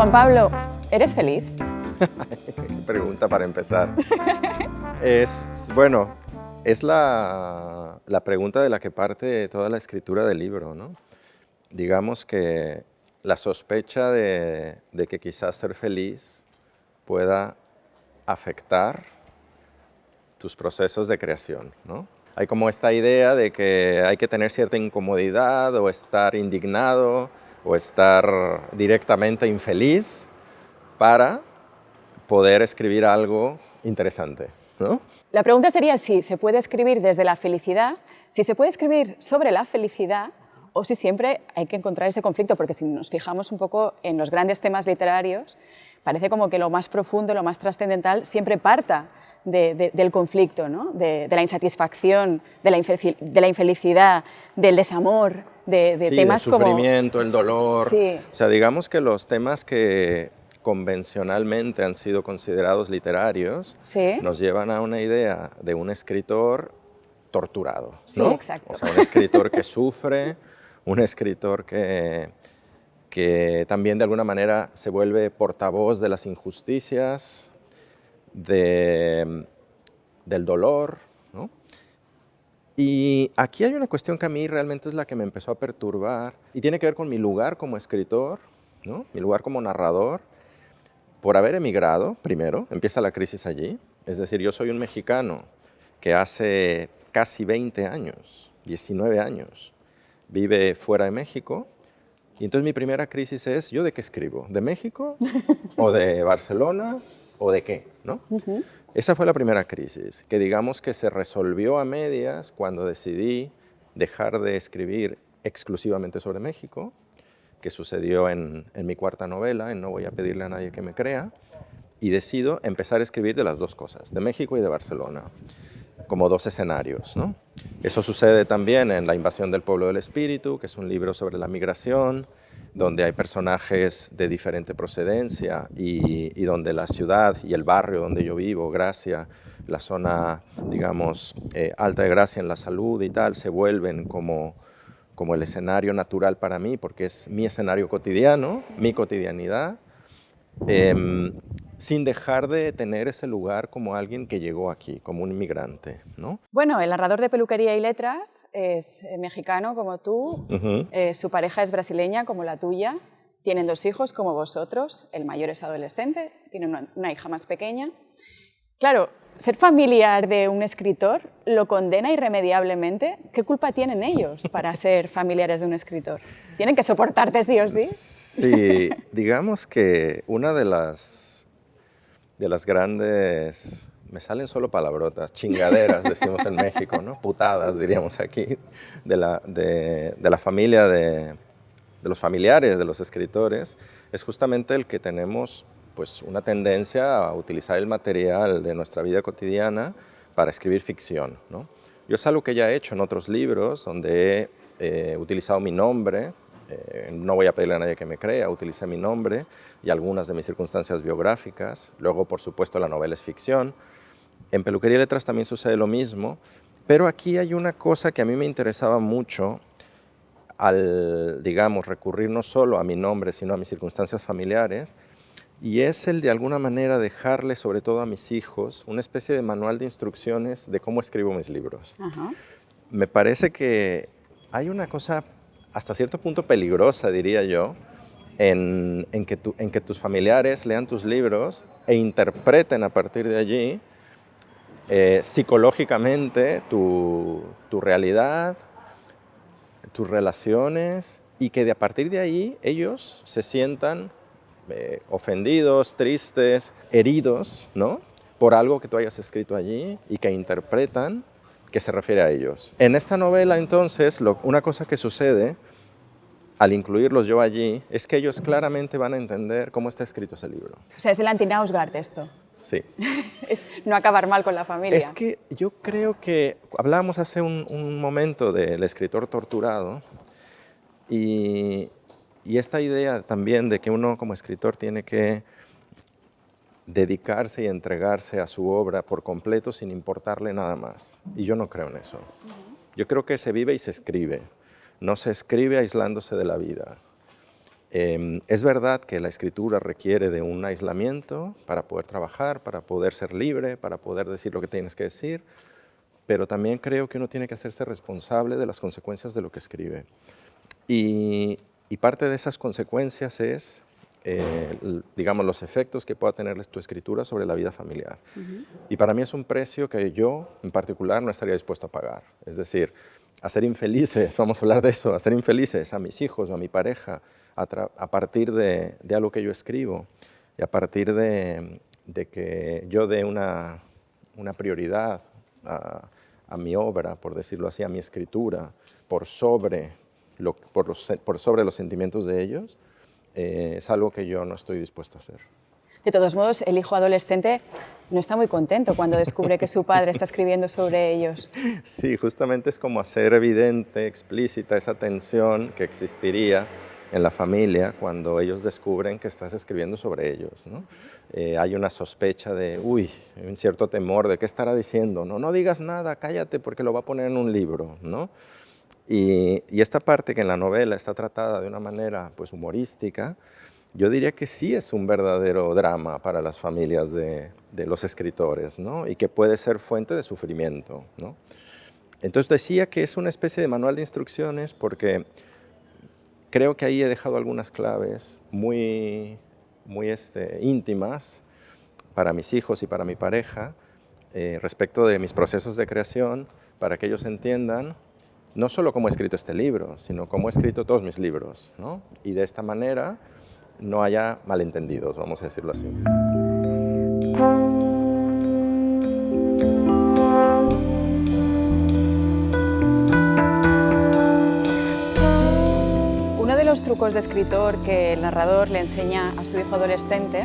Juan Pablo, ¿eres feliz? Qué pregunta para empezar. Es la pregunta de la que parte toda la escritura del libro, ¿no? Digamos que la sospecha de que quizás ser feliz pueda afectar tus procesos de creación, ¿no? Hay como esta idea de que hay que tener cierta incomodidad o estar indignado o estar directamente infeliz para poder escribir algo interesante, ¿no? La pregunta sería si se puede escribir desde la felicidad, si se puede escribir sobre la felicidad o si siempre hay que encontrar ese conflicto, porque si nos fijamos un poco en los grandes temas literarios, parece como que lo más profundo, lo más trascendental siempre parta del conflicto, ¿no? de la insatisfacción, de la infelicidad, del desamor, de sí, temas el sufrimiento, como... el dolor. Sí. O sea, digamos que los temas que convencionalmente han sido considerados literarios Sí. nos llevan a una idea de un escritor torturado, ¿no? Sí, exacto. O sea, un escritor que sufre, un escritor que también de alguna manera se vuelve portavoz de las injusticias, del dolor, ¿no? Y aquí hay una cuestión que a mí realmente es la que me empezó a perturbar y tiene que ver con mi lugar como escritor, ¿no? Mi lugar como narrador, por haber emigrado, primero, empieza la crisis allí. Es decir, yo soy un mexicano que hace casi 20 años, 19 años, vive fuera de México. Y entonces mi primera crisis es, ¿yo de qué escribo? ¿De México? ¿O de Barcelona? ¿O de qué? ¿No? Esa fue la primera crisis, que digamos que se resolvió a medias cuando decidí dejar de escribir exclusivamente sobre México, que sucedió en mi cuarta novela, en No voy a pedirle a nadie que me crea, y decido empezar a escribir de las dos cosas, de México y de Barcelona, como dos escenarios, ¿no? Eso sucede también en La invasión del pueblo del espíritu, que es un libro sobre la migración, donde hay personajes de diferente procedencia y donde la ciudad y el barrio donde yo vivo, Gracia, la zona, digamos, alta de Gracia en la salud y tal, se vuelven como el escenario natural para mí, porque es mi escenario cotidiano, mi cotidianidad, sin dejar de tener ese lugar como alguien que llegó aquí, como un inmigrante, ¿no? Bueno, el narrador de Peluquería y Letras es mexicano como tú, su pareja es brasileña como la tuya, tienen 2 hijos como vosotros, el mayor es adolescente, tiene una hija más pequeña. Claro, ser familiar de un escritor lo condena irremediablemente. ¿Qué culpa tienen ellos para ser familiares de un escritor? ¿Tienen que soportarte sí o sí? Sí, digamos que una de las grandes, me salen solo palabrotas, chingaderas, decimos en México, ¿no? Putadas, diríamos aquí, de la familia, de los familiares de los escritores, es justamente el que tenemos pues, una tendencia a utilizar el material de nuestra vida cotidiana para escribir ficción, ¿no? Yo es algo que ya he hecho en otros libros, donde he utilizado mi nombre. No voy a pedirle a nadie que me crea, utilicé mi nombre y algunas de mis circunstancias biográficas. Luego, por supuesto, la novela es ficción. En Peluquería y Letras también sucede lo mismo, pero aquí hay una cosa que a mí me interesaba mucho al, digamos, recurrir no solo a mi nombre, sino a mis circunstancias familiares, y es el de alguna manera dejarle, sobre todo a mis hijos, una especie de manual de instrucciones de cómo escribo mis libros. Me parece que hay una cosa hasta cierto punto peligrosa, diría yo, en que tus familiares lean tus libros e interpreten a partir de allí psicológicamente tu realidad, tus relaciones, y que a partir de ahí ellos se sientan ofendidos, tristes, heridos, ¿no? Por algo que tú hayas escrito allí y que interpretan que se refiere a ellos. En esta novela, entonces, una cosa que sucede al incluirlos yo allí es que ellos claramente van a entender cómo está escrito ese libro. O sea, es el anti-Nausgard esto. Sí. Es no acabar mal con la familia. Es que yo creo que hablábamos hace un momento del escritor torturado y esta idea también de que uno como escritor tiene que dedicarse y entregarse a su obra por completo sin importarle nada más. Y yo no creo en eso. Yo creo que se vive y se escribe. No se escribe aislándose de la vida. Es verdad que la escritura requiere de un aislamiento para poder trabajar, para poder ser libre, para poder decir lo que tienes que decir, pero también creo que uno tiene que hacerse responsable de las consecuencias de lo que escribe. Y parte de esas consecuencias es, digamos, los efectos que pueda tener tu escritura sobre la vida familiar. Y para mí es un precio que yo, en particular, no estaría dispuesto a pagar. Es decir, hacer infelices, vamos a hablar de eso, hacer infelices a mis hijos o a mi pareja a partir de algo que yo escribo y a partir de que yo dé una prioridad a mi obra, por decirlo así, a mi escritura, por sobre los sentimientos de ellos, es algo que yo no estoy dispuesto a hacer. De todos modos, el hijo adolescente no está muy contento cuando descubre que su padre está escribiendo sobre ellos. Sí, justamente es como hacer evidente, explícita esa tensión que existiría en la familia cuando ellos descubren que estás escribiendo sobre ellos, ¿no? Hay una sospecha de, un cierto temor de qué estará diciendo, no digas nada, cállate porque lo va a poner en un libro, ¿no? Y esta parte que en la novela está tratada de una manera pues, humorística, yo diría que sí es un verdadero drama para las familias de los escritores, ¿no? Y que puede ser fuente de sufrimiento, ¿no? Entonces decía que es una especie de manual de instrucciones porque creo que ahí he dejado algunas claves muy íntimas para mis hijos y para mi pareja respecto de mis procesos de creación, para que ellos entiendan no solo cómo he escrito este libro, sino cómo he escrito todos mis libros, ¿no? Y de esta manera no haya malentendidos, vamos a decirlo así. Uno de los trucos de escritor que el narrador le enseña a su hijo adolescente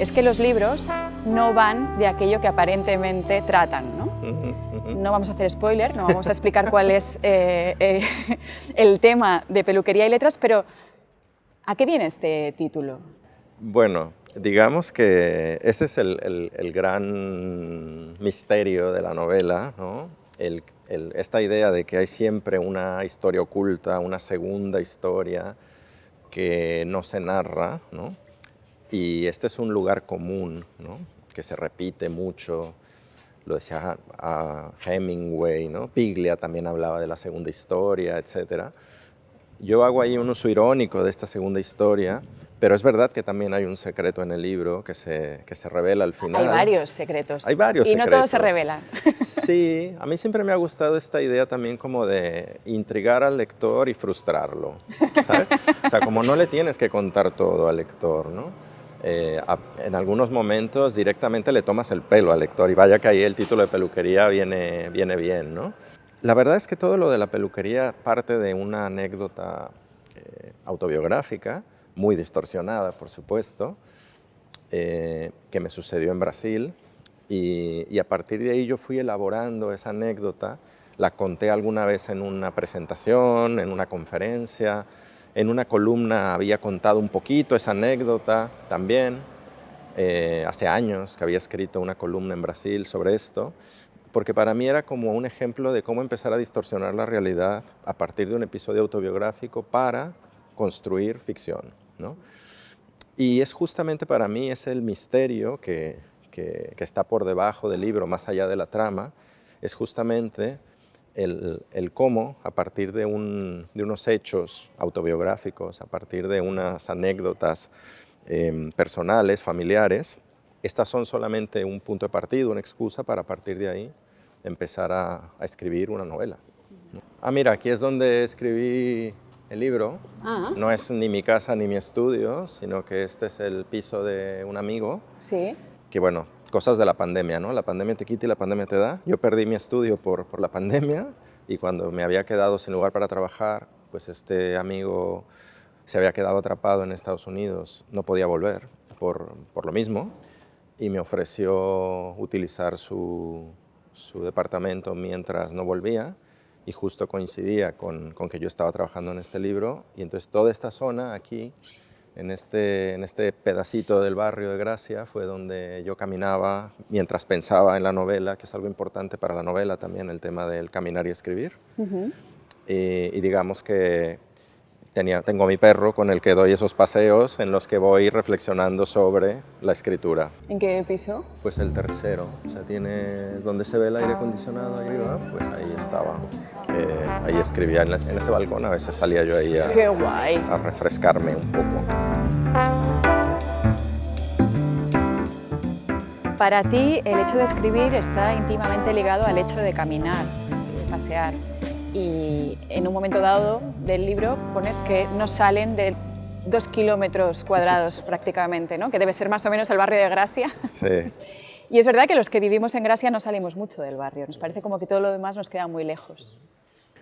es que los libros no van de aquello que aparentemente tratan, ¿no? No vamos a hacer spoiler, no vamos a explicar cuál es el tema de Peluquería y Letras, pero ¿a qué viene este título? Bueno, digamos que ese es el gran misterio de la novela, ¿no? Esta idea de que hay siempre una historia oculta, una segunda historia que no se narra, ¿no? Y este es un lugar común, ¿no? Que se repite mucho. Lo decía a Hemingway, ¿no? Piglia también hablaba de la segunda historia, etc. Yo hago ahí un uso irónico de esta segunda historia, pero es verdad que también hay un secreto en el libro que se revela al final. Hay varios secretos. Hay varios secretos. Y no todos se revelan. Sí, a mí siempre me ha gustado esta idea también como de intrigar al lector y frustrarlo, ¿sabes? O sea, como no le tienes que contar todo al lector, ¿no? En algunos momentos directamente le tomas el pelo al lector y vaya que ahí el título de Peluquería viene bien, ¿no? La verdad es que todo lo de la peluquería parte de una anécdota autobiográfica, muy distorsionada, por supuesto, que me sucedió en Brasil y a partir de ahí yo fui elaborando esa anécdota, la conté alguna vez en una presentación, en una conferencia, en una columna había contado un poquito esa anécdota también, hace años que había escrito una columna en Brasil sobre esto, porque para mí era como un ejemplo de cómo empezar a distorsionar la realidad a partir de un episodio autobiográfico para construir ficción, ¿no? Y es justamente para mí es el misterio que está por debajo del libro, más allá de la trama, es justamente el cómo, a partir de unos hechos autobiográficos, a partir de unas anécdotas personales, familiares, estas son solamente un punto de partida, una excusa para a partir de ahí empezar a escribir una novela. Mira, aquí es donde escribí el libro. No es ni mi casa ni mi estudio, sino que este es el piso de un amigo. Sí. Que bueno, cosas de la pandemia, ¿no? La pandemia te quita y la pandemia te da. Yo perdí mi estudio por la pandemia y cuando me había quedado sin lugar para trabajar, pues este amigo se había quedado atrapado en Estados Unidos, no podía volver por lo mismo y me ofreció utilizar su departamento mientras no volvía y justo coincidía con que yo estaba trabajando en este libro y entonces toda esta zona aquí, en este pedacito del barrio de Gracia, fue donde yo caminaba mientras pensaba en la novela, que es algo importante para la novela también, el tema del caminar y escribir. Y digamos que tengo a mi perro con el que doy esos paseos en los que voy reflexionando sobre la escritura. ¿En qué piso? Pues el tercero, o sea, tiene donde se ve el aire acondicionado arriba, pues ahí estaba. Ahí escribía en ese balcón, a veces salía yo ahí ¡Qué guay! a refrescarme un poco. Para ti, el hecho de escribir está íntimamente ligado al hecho de caminar, de pasear. Y en un momento dado del libro pones que no salen de 2 kilómetros cuadrados prácticamente, ¿no? Que debe ser más o menos el barrio de Gracia. Sí. Y es verdad que los que vivimos en Gracia no salimos mucho del barrio, nos parece como que todo lo demás nos queda muy lejos.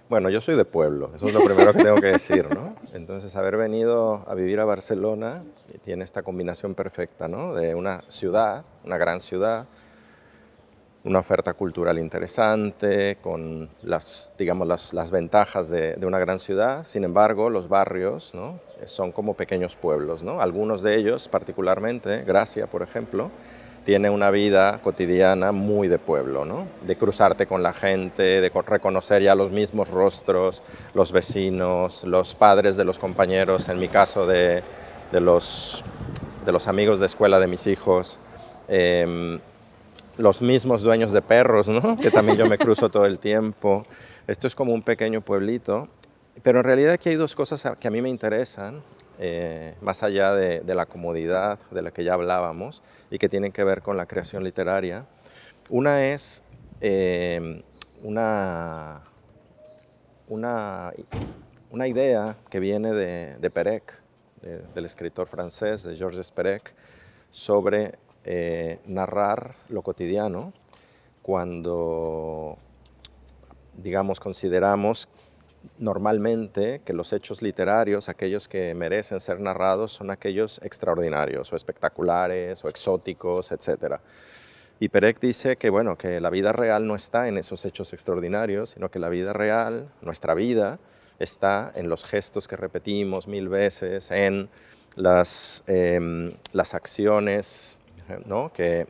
Bueno, yo soy de pueblo, eso es lo primero que tengo que decir, ¿no? Entonces, haber venido a vivir a Barcelona tiene esta combinación perfecta, ¿no? De una ciudad, una gran ciudad, una oferta cultural interesante, con digamos, las ventajas de una gran ciudad. Sin embargo, los barrios, ¿no? Son como pequeños pueblos, ¿no? Algunos de ellos, particularmente, Gracia, por ejemplo, tiene una vida cotidiana muy de pueblo, ¿no? De cruzarte con la gente, de reconocer ya los mismos rostros, los vecinos, los padres de los compañeros, en mi caso de los amigos de escuela de mis hijos, los mismos dueños de perros, ¿no? Que también yo me cruzo todo el tiempo. Esto es como un pequeño pueblito, pero en realidad aquí hay dos cosas que a mí me interesan, más allá de la comodidad de la que ya hablábamos y que tienen que ver con la creación literaria. Una es una idea que viene de Perec, del escritor francés, de Georges Perec, sobre narrar lo cotidiano cuando, digamos, consideramos normalmente que los hechos literarios, aquellos que merecen ser narrados, son aquellos extraordinarios o espectaculares o exóticos, etc. Y Perec dice que, bueno, que la vida real no está en esos hechos extraordinarios, sino que la vida real, nuestra vida, está en los gestos que repetimos 1000 veces, en las acciones, ¿no? que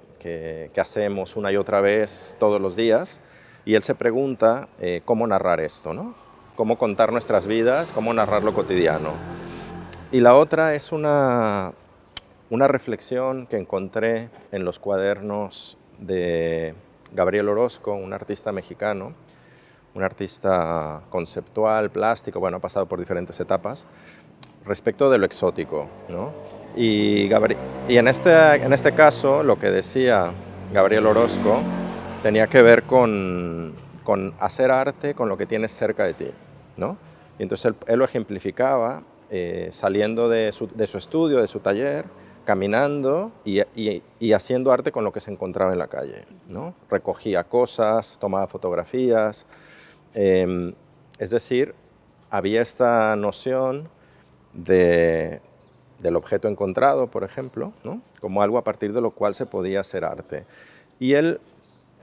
hacemos una y otra vez todos los días. Y él se pregunta cómo narrar esto, ¿no? Cómo contar nuestras vidas, cómo narrar lo cotidiano. Y la otra es una reflexión que encontré en los cuadernos de Gabriel Orozco, un artista mexicano, un artista conceptual, plástico, bueno, ha pasado por diferentes etapas, respecto de lo exótico, ¿no? Y en este caso, lo que decía Gabriel Orozco tenía que ver con hacer arte con lo que tienes cerca de ti, ¿no? Y entonces él lo ejemplificaba saliendo de su estudio, de su taller, caminando y haciendo arte con lo que se encontraba en la calle, ¿no? Recogía cosas, tomaba fotografías, es decir, había esta noción del objeto encontrado, por ejemplo, ¿no? Como algo a partir de lo cual se podía hacer arte. Y él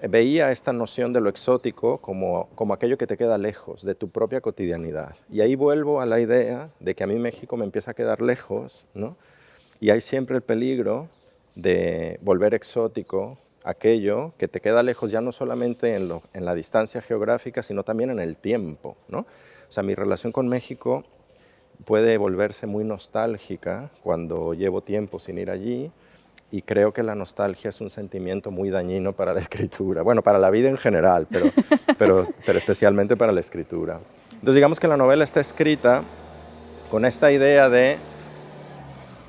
veía esta noción de lo exótico como aquello que te queda lejos de tu propia cotidianidad. Y ahí vuelvo a la idea de que a mí México me empieza a quedar lejos, ¿no? Y hay siempre el peligro de volver exótico aquello que te queda lejos ya no solamente en la distancia geográfica, sino también en el tiempo, ¿no? O sea, mi relación con México puede volverse muy nostálgica cuando llevo tiempo sin ir allí, y creo que la nostalgia es un sentimiento muy dañino para la escritura. Bueno, para la vida en general, pero especialmente para la escritura. Entonces, digamos que la novela está escrita con esta idea de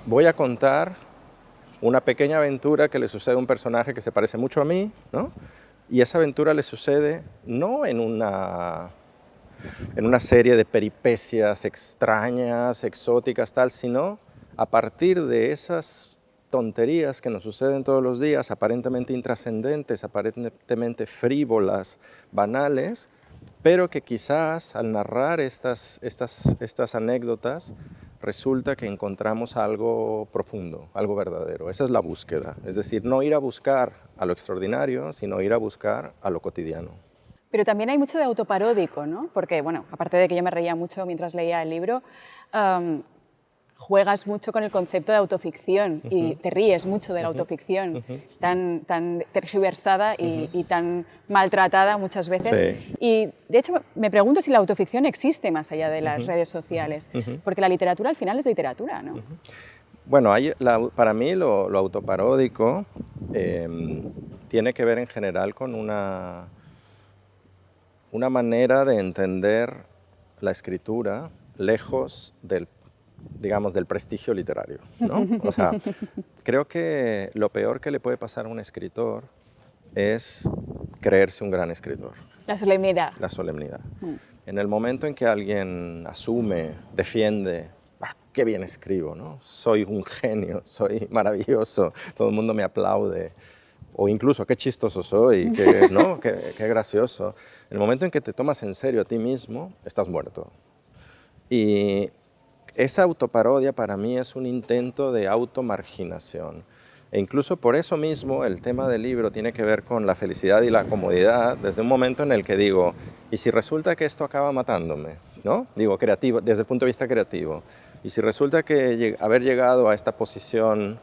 voy a contar una pequeña aventura que le sucede a un personaje que se parece mucho a mí, ¿no? Y esa aventura le sucede no en una serie de peripecias extrañas, exóticas, tal, sino a partir de esas tonterías que nos suceden todos los días, aparentemente intrascendentes, aparentemente frívolas, banales, pero que quizás al narrar estas anécdotas resulta que encontramos algo profundo, algo verdadero. Esa es la búsqueda, es decir, no ir a buscar a lo extraordinario, sino ir a buscar a lo cotidiano. Pero también hay mucho de autoparódico, ¿no? Porque, bueno, aparte de que yo me reía mucho mientras leía el libro, juegas mucho con el concepto de autoficción y te ríes mucho de la autoficción tan tergiversada y tan maltratada muchas veces. Sí. Y de hecho me pregunto si la autoficción existe más allá de las redes sociales, porque la literatura al final es literatura, ¿no? Bueno, para mí lo autoparódico tiene que ver en general con una manera de entender la escritura lejos del, digamos, del prestigio literario, ¿no? O sea, creo que lo peor que le puede pasar a un escritor es creerse un gran escritor. La solemnidad. La solemnidad. En el momento en que alguien asume, defiende, qué bien escribo, ¿no? Soy un genio, soy maravilloso, todo el mundo me aplaude, o incluso qué chistoso soy, ¿no? qué gracioso. En el momento en que te tomas en serio a ti mismo, estás muerto. Y esa autoparodia para mí es un intento de automarginación. E incluso por eso mismo el tema del libro tiene que ver con la felicidad y la comodidad desde un momento en el que digo, ¿y si resulta que esto acaba matándome? ¿No? Digo, creativo, desde el punto de vista creativo. Y si resulta que haber llegado a esta posición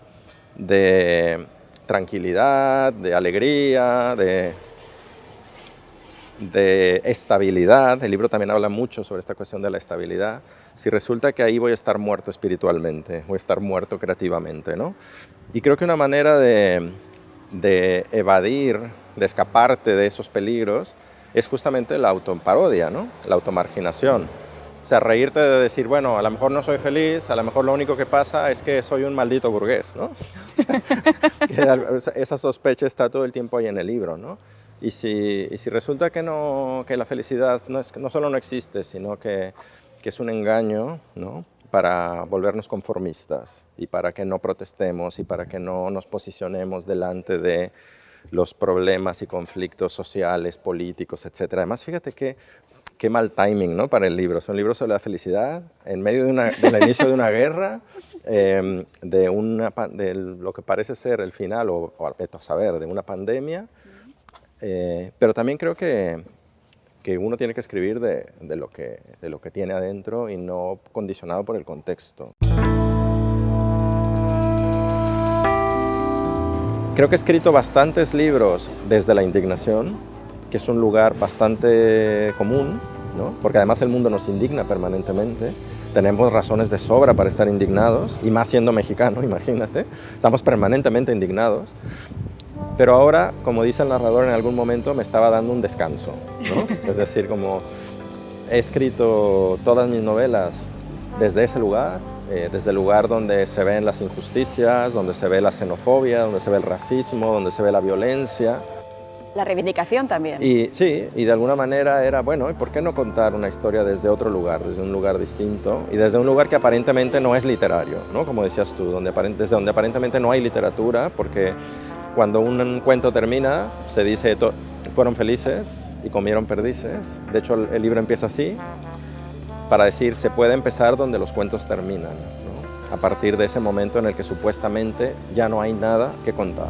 de tranquilidad, de alegría, de estabilidad, el libro también habla mucho sobre esta cuestión de la estabilidad, si resulta que ahí voy a estar muerto espiritualmente, voy a estar muerto creativamente, ¿no? Y creo que una manera de evadir, de escaparte de esos peligros, es justamente la autoparodia, ¿no? La automarginación. O sea, reírte de decir, bueno, a lo mejor no soy feliz, a lo mejor lo único que pasa es que soy un maldito burgués, ¿no? O sea, esa sospecha está todo el tiempo ahí en el libro, ¿no? Y si resulta que la felicidad no solo no existe, sino que es un engaño, ¿no? Para volvernos conformistas y para que no protestemos y para que no nos posicionemos delante de los problemas y conflictos sociales, políticos, etc. Además, fíjate qué mal timing, ¿no? Para el libro. Es un libro sobre la felicidad en medio del inicio de una guerra, de lo que parece ser el final, o a saber, de una pandemia. Pero también creo que uno tiene que escribir de lo que tiene adentro y no condicionado por el contexto. Creo que he escrito bastantes libros desde la indignación, que es un lugar bastante común, ¿no? Porque además el mundo nos indigna permanentemente. Tenemos razones de sobra para estar indignados, y más siendo mexicano, imagínate. Estamos permanentemente indignados. Pero ahora, como dice el narrador en algún momento, me estaba dando un descanso, ¿no? Es decir, como he escrito todas mis novelas desde ese lugar, desde el lugar donde se ven las injusticias, donde se ve la xenofobia, donde se ve el racismo, donde se ve la violencia. La reivindicación también. Y sí, y de alguna manera era, bueno, ¿y por qué no contar una historia desde otro lugar, desde un lugar distinto y desde un lugar que aparentemente no es literario, ¿no? Como decías tú, desde donde aparentemente no hay literatura, porque cuando un cuento termina, se dice, fueron felices y comieron perdices. De hecho, el libro empieza así, para decir, se puede empezar donde los cuentos terminan, ¿no? A partir de ese momento en el que supuestamente ya no hay nada que contar.